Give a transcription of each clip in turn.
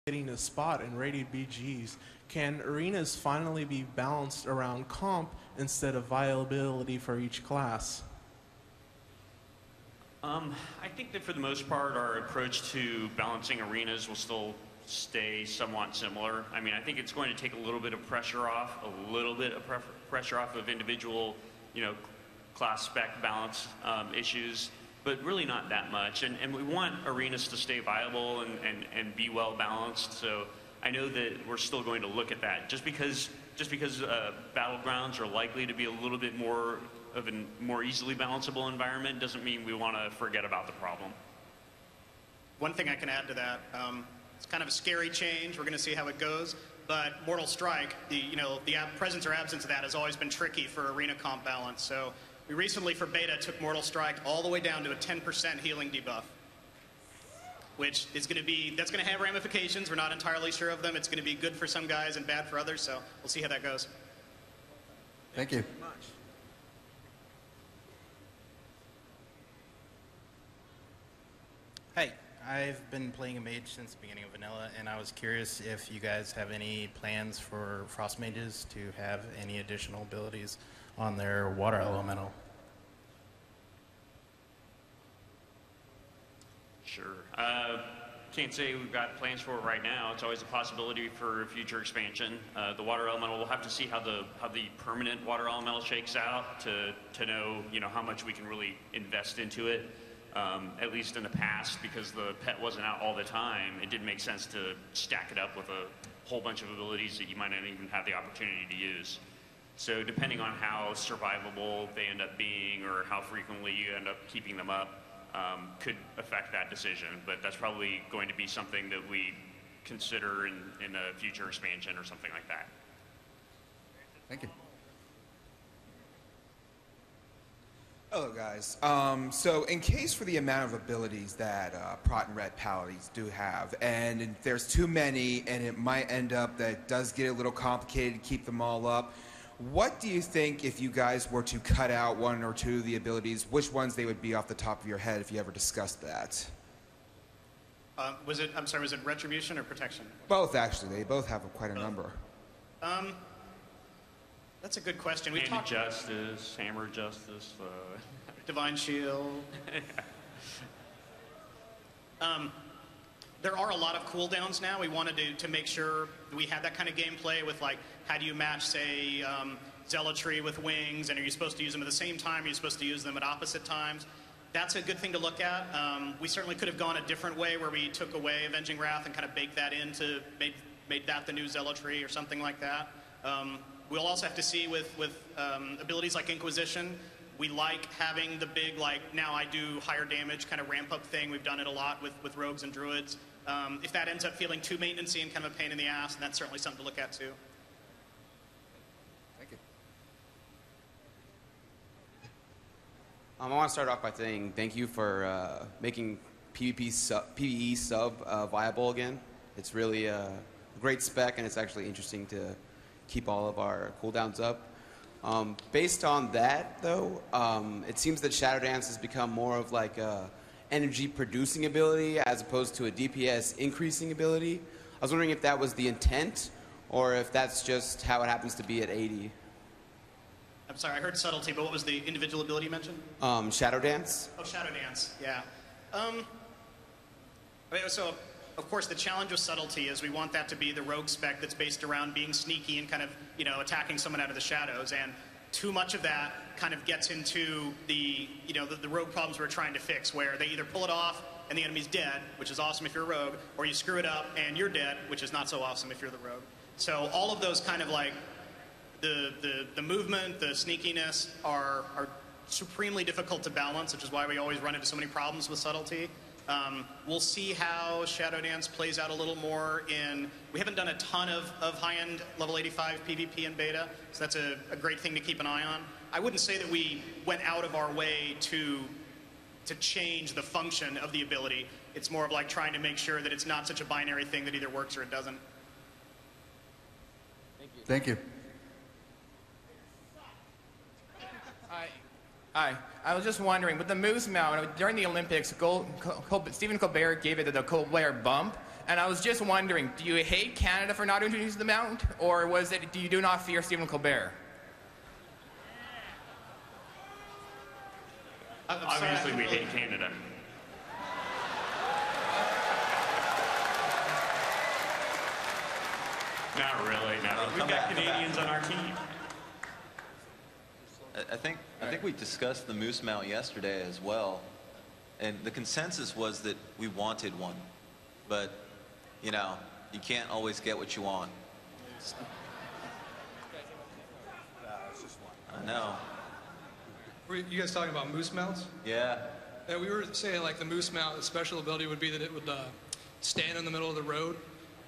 getting a spot in rated BGs, can arenas finally be balanced around comp instead of viability for each class? I think that for the most part, our approach to balancing arenas will still stay somewhat similar. I mean, I think it's going to take a little bit of pressure off, pressure off of individual, class spec balance issues, but really not that much. And we want arenas to stay viable and be well balanced. So I know that we're still going to look at that. Just because battlegrounds are likely to be a little bit more of a more easily balanceable environment doesn't mean we want to forget about the problem. One thing I can add to that, it's kind of a scary change. We're going to see how it goes. But Mortal Strike, the presence or absence of that has always been tricky for arena comp balance. So we recently, for beta, took Mortal Strike all the way down to a 10% healing debuff, which is going to be, that's going to have ramifications. We're not entirely sure of them. It's going to be good for some guys and bad for others. So we'll see how that goes. Thank you. Hey, I've been playing a mage since the beginning of Vanilla, and I was curious if you guys have any plans for Frost Mages to have any additional abilities on their Water Elemental. Sure. Can't say we've got plans for it right now. It's always a possibility for future expansion. The Water Elemental, we'll have to see how the permanent Water Elemental shakes out to know how much we can really invest into it. At least in the past, because the pet wasn't out all the time, it didn't make sense to stack it up with a whole bunch of abilities that you might not even have the opportunity to use. So depending on how survivable they end up being or how frequently you end up keeping them up could affect that decision. But that's probably going to be something that we consider in a future expansion or something like that. Thank you. Hello guys. So in case for the amount of abilities that Prot and Red Paladins do have, and if there's too many and it might end up that it does get a little complicated to keep them all up, what do you think if you guys were to cut out one or two of the abilities, which ones they would be off the top of your head if you ever discussed that? Was it Retribution or Protection? Both actually, they both have quite a number. That's a good question. Hand of Justice, Hammer of Justice, Divine Shield. There are a lot of cooldowns now. We wanted to make sure that we had that kind of gameplay with, like, how do you match, say, Zealotry with Wings, and are you supposed to use them at the same time? Are you supposed to use them at opposite times? That's a good thing to look at. We certainly could have gone a different way where we took away Avenging Wrath and kind of baked that into, made that the new Zealotry or something like that. We'll also have to see with abilities like Inquisition. We like having the big, like, now I do higher damage kind of ramp up thing. We've done it a lot with Rogues and Druids. If that ends up feeling too maintenance-y and kind of a pain in the ass, then that's certainly something to look at too. Thank you. I want to start off by saying thank you for making PvE sub viable again. It's really a great spec, and it's actually interesting to keep all of our cooldowns up. Based on that, though, it seems that Shadow Dance has become more of like a energy producing ability as opposed to a DPS increasing ability. I was wondering if that was the intent or if that's just how it happens to be at 80. I'm sorry, I heard Subtlety, but what was the individual ability you mentioned? Shadow Dance. Oh, Shadow Dance, yeah. So, of course, the challenge with Subtlety is we want that to be the rogue spec that's based around being sneaky and kind of, attacking someone out of the shadows. And too much of that kind of gets into the rogue problems we're trying to fix, where they either pull it off and the enemy's dead, which is awesome if you're a rogue, or you screw it up and you're dead, which is not so awesome if you're the rogue. So all of those kind of like the movement, the sneakiness are supremely difficult to balance, which is why we always run into so many problems with Subtlety. We'll see how Shadow Dance plays out a little more in... We haven't done a ton of high-end level 85 PvP in beta, so that's a great thing to keep an eye on. I wouldn't say that we went out of our way to change the function of the ability. It's more of like trying to make sure that it's not such a binary thing that either works or it doesn't. Thank you. Hi. I was just wondering, with the Moose Mount, during the Olympics, Stephen Colbert gave it the Colbert bump, And I was just wondering, do you hate Canada for not introducing the mount, or was it, do you do not fear Stephen Colbert? Obviously, we hate Canada. Not really, no. We've got Canadians on our team. I think we discussed the moose mount yesterday as well, and the consensus was that we wanted one, but you know, you can't always get what you want. I know. Were you guys talking about moose mounts? Yeah. Yeah, we were saying like the moose mount, the special ability would be that it would stand in the middle of the road,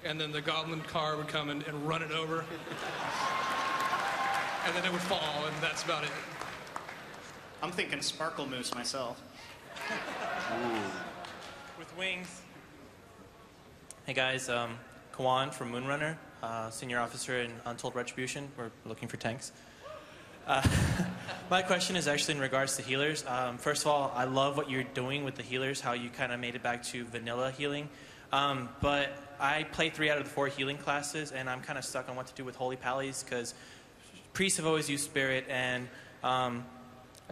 and then the goblin car would come and run it over. And then it would fall, and that's about it. I'm thinking sparkle moose myself. With wings. Hey guys, Kawan from Moonrunner, senior officer in Untold Retribution. We're looking for tanks. My question is actually in regards to healers. First of all, I love what you're doing with the healers, how you kind of made it back to vanilla healing. But I play 3 out of the 4 healing classes, and I'm kind of stuck on what to do with Holy Pallies, because priests have always used Spirit, and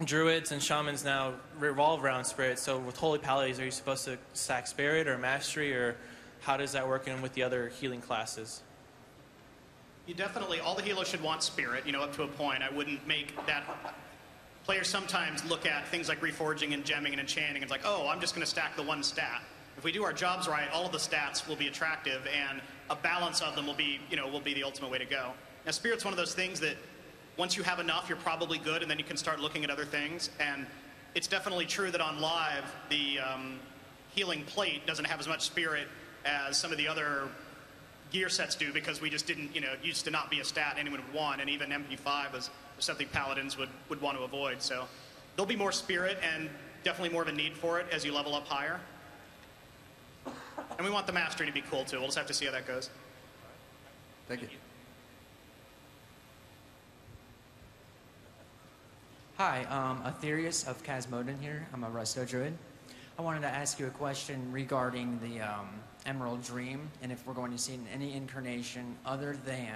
druids and shamans now revolve around Spirit. So with Holy Pallies, are you supposed to stack Spirit or Mastery, or how does that work in with the other healing classes? You definitely, all the healers should want Spirit, you know, up to a point. I wouldn't make that. Players sometimes look at things like reforging and gemming and enchanting, and it's like, oh, I'm just going to stack the one stat. If we do our jobs right, all of the stats will be attractive, and a balance of them will be, you know, will be the ultimate way to go. Now, Spirit's one of those things that once you have enough, you're probably good, and then you can start looking at other things. And it's definitely true that on live, the healing plate doesn't have as much Spirit as some of the other gear sets do, because we just didn't, you know, it used to not be a stat anyone would want, and even MP5 was something paladins would want to avoid. So there'll be more Spirit and definitely more of a need for it as you level up higher. And we want the Mastery to be cool too. We'll just have to see how that goes. Thank you. Hi, Aetherius of Casmoden here. I'm a Resto Druid. I wanted to ask you a question regarding the Emerald Dream, and if we're going to see any incarnation other than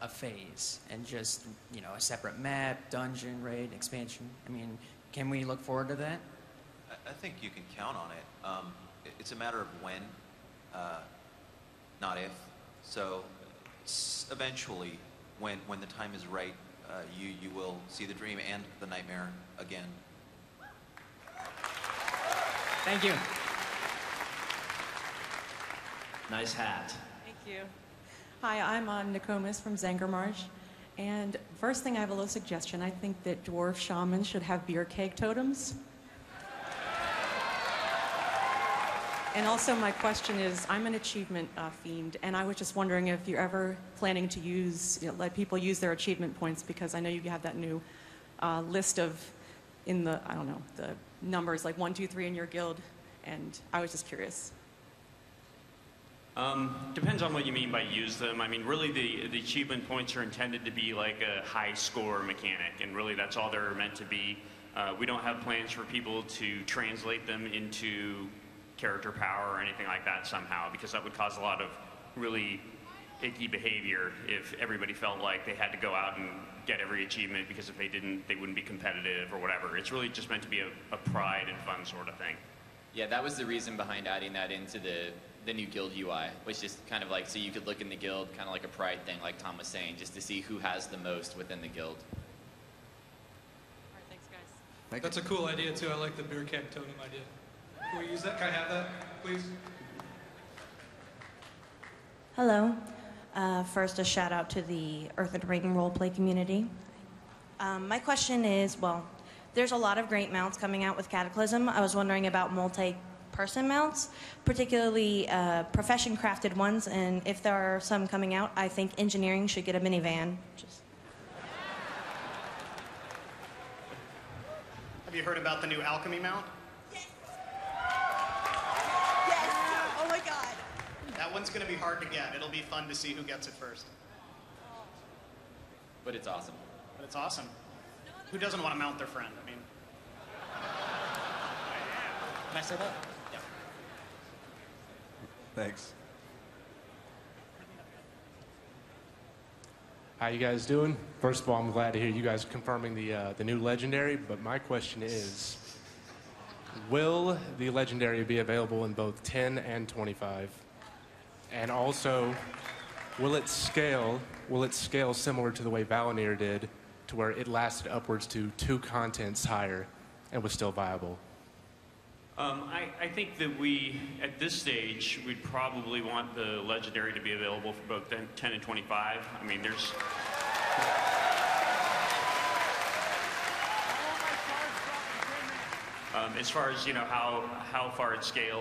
a phase, and just, you know, a separate map, dungeon, raid, expansion. I mean, can we look forward to that? I think you can count on it. It's a matter of when, not if. So eventually, when the time is right, you will see the dream and the nightmare again. Thank you. Nice hat. Thank you. Hi, I'm Nokomis from Zangarmarsh. And first thing, I have a little suggestion. I think that dwarf shamans should have beer keg totems. And also my question is, I'm an achievement fiend, and I was just wondering if you're ever planning to use, you know, let people use their achievement points, because I know you have that new list of, in the, I don't know, the numbers like 1, 2, 3 in your guild, and I was just curious. Depends on what you mean by use them. I mean, really the achievement points are intended to be like a high score mechanic, and really that's all they're meant to be. We don't have plans for people to translate them into character power or anything like that somehow, because that would cause a lot of really icky behavior if everybody felt like they had to go out and get every achievement, because if they didn't, they wouldn't be competitive or whatever. It's really just meant to be a pride and fun sort of thing. Yeah, that was the reason behind adding that into the new guild UI, was just kind of like, so you could look in the guild, kind of like a pride thing, like Tom was saying, just to see who has the most within the guild. All right, thanks, guys. That's a cool idea, too. I like the beer keg totem idea. Can we use that? Can I have that, please? Hello. First, a shout out to the Earth and Ring roleplay community. My question is, well, there's a lot of great mounts coming out with Cataclysm. I was wondering about multi-person mounts, particularly profession-crafted ones, and if there are some coming out, I think engineering should get a minivan. Have you heard about the new alchemy mount? Oh my god. That one's going to be hard to get. It'll be fun to see who gets it first. But it's awesome. But it's awesome. Who doesn't want to mount their friend? I mean, Can I say that? yeah. Thanks. How you guys doing? First of all, I'm glad to hear you guys confirming the new legendary, but my question is, will the legendary be available in both 10 and 25? And also, will it scale similar to the way Valinir did, to where it lasted upwards to 2 contents higher and was still viable? I think that at this stage, we'd probably want the legendary to be available for both 10 and 25. I mean, there's... as far as, how far it scales,